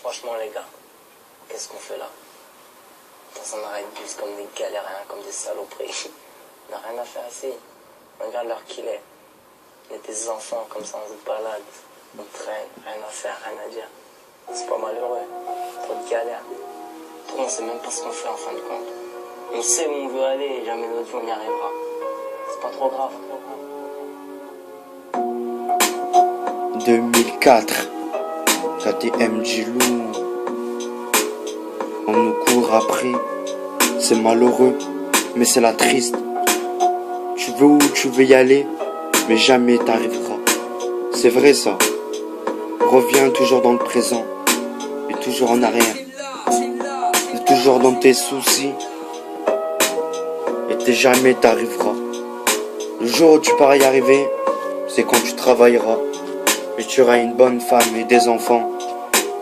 Franchement les gars, qu'est-ce qu'on fait là? Dans un arrêt de bus comme des galériens, comme des saloperies. On n'a rien à faire ici. Regarde l'heure qu'il est. On est des enfants comme ça, on se balade. On traîne, rien à faire, rien à dire. C'est pas malheureux. Trop de galères. Trop, on sait même pas ce qu'on fait en fin de compte. On sait où on veut aller et jamais notre vie on y arrivera. C'est pas trop grave. 2004, KTM Gilou. On nous court après. C'est malheureux, mais c'est la triste. Tu veux où tu veux y aller, mais jamais t'arriveras. C'est vrai ça. Reviens toujours dans le présent et toujours en arrière. Et toujours dans tes soucis et jamais t'arriveras. Le jour où tu pourras y arriver, c'est quand tu travailleras et tu auras une bonne femme et des enfants.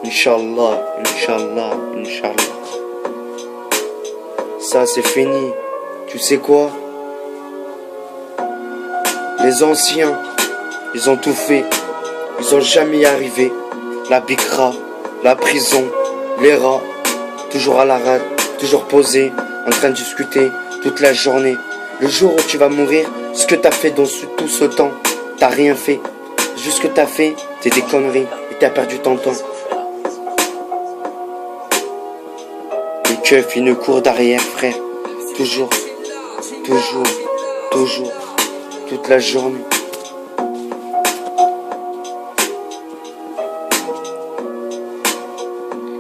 Inch'Allah, Inch'Allah, Inch'Allah. Ça c'est fini. Tu sais quoi? Les anciens, ils ont tout fait. Ils ont jamais y arrivé. La bicra, la prison, les rats, toujours à la rade, toujours posé, en train de discuter toute la journée. Le jour où tu vas mourir, ce que t'as fait dans tout ce temps, t'as rien fait. Juste ce que t'as fait, c'est des conneries et t'as perdu ton temps. Les keufs, ils ne courent derrière, frère. Toujours, toujours, toujours, toute la journée.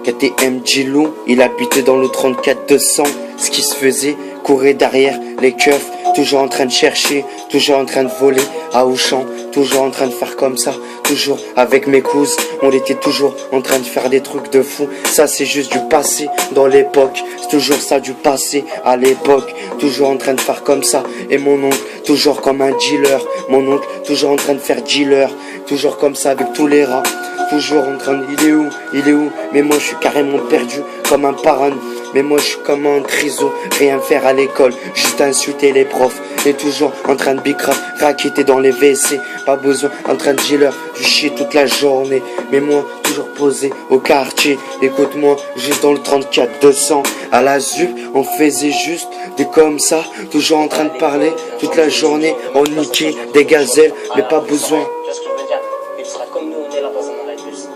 KTM Gilou, il habitait dans le 34-200. Ce qui se faisait, courait derrière les keufs, toujours en train de chercher, toujours en train de voler à Auchan, toujours en train de faire comme ça, toujours avec mes cousins, on était toujours en train de faire des trucs de fou. Ça c'est juste du passé dans l'époque, c'est toujours ça du passé à l'époque, toujours en train de faire comme ça. Et mon oncle, toujours comme un dealer, mon oncle, toujours en train de faire dealer, toujours comme ça avec tous les rats. Toujours en train de... Il est où? Mais moi je suis carrément perdu comme un parano. Mais moi je suis comme un triso, rien faire à l'école, juste insulter les profs. Et toujours en train de bicrave, raqueter dans les WC. Pas besoin, en train de dealer, du chier toute la journée. Mais moi toujours posé au quartier. Écoute-moi, juste dans le 34-200. À la ZUP, on faisait juste des comme ça. Toujours en train de parler toute la journée. On niquait des gazelles, mais pas besoin. Tu vois ce que je veux dire? Il sera comme nous, on est là dans un arrêt de bus.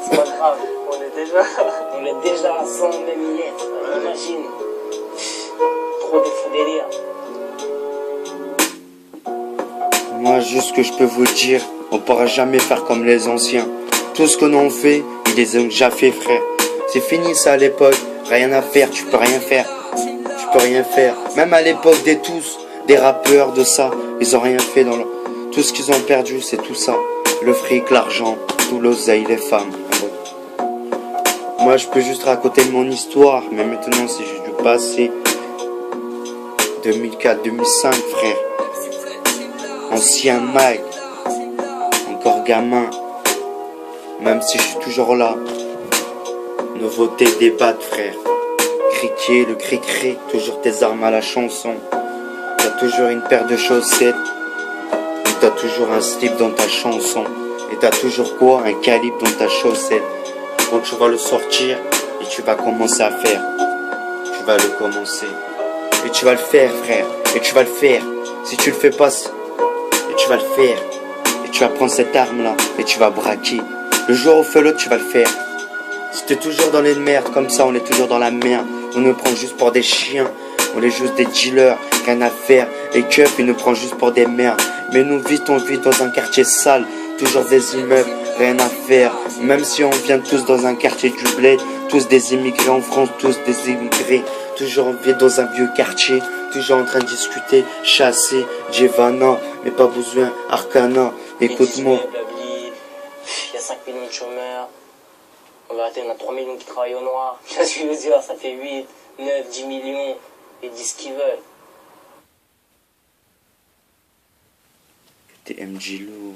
C'est pas grave, on est déjà à 100 millilitres, imagine. Trop des fous délire. Moi, juste ce que je peux vous dire, on pourra jamais faire comme les anciens. Tout ce qu'on a fait, ils les ont déjà fait, frère. C'est fini ça à l'époque, rien à faire, tu peux rien faire. Tu peux rien faire. Même à l'époque des tous, des rappeurs, de ça, ils ont rien fait dans leur... Tout ce qu'ils ont perdu, c'est tout ça. Le fric, l'argent, tout l'oseille, les femmes. Moi, je peux juste raconter mon histoire, mais maintenant, c'est juste du passé. 2004, 2005, frère. Ancien mag. Encore gamin. Même si je suis toujours là. Nouveauté, débat, frère. Criquer, le cri-cri, toujours tes armes à la chanson. T'as toujours une paire de chaussettes. Et t'as toujours un slip dans ta chanson. Et t'as toujours quoi? Un calibre dans ta chaussette. Quand tu vas le sortir et tu vas commencer à faire. Tu vas le commencer. Et tu vas le faire, frère. Et tu vas le faire. Si tu le fais pas, et tu vas le faire. Et tu vas prendre cette arme-là et tu vas braquer. Le jour où fait l'autre, tu vas le faire. Si t'es toujours dans les merdes comme ça, on est toujours dans la merde. On nous prend juste pour des chiens. On est juste des dealers, rien à faire. Les keufs, ils nous prennent juste pour des merdes. Mais nous, vite, on vit dans un quartier sale. Toujours des immeubles, rien à faire. Même si on vient tous dans un quartier du bled. Tous des immigrés en France, tous des immigrés. Toujours on vit dans un vieux quartier. Toujours en train de discuter, chasser, Jevana. Mais pas besoin, Arcana. Écoute-moi. Il y a 5 millions de chômeurs. En vérité, on a 3 millions qui travaillent au noir. Tu vois ce que je veux dire? Ça fait 8, 9, 10 millions. Ils disent ce qu'ils veulent. TM Gilou.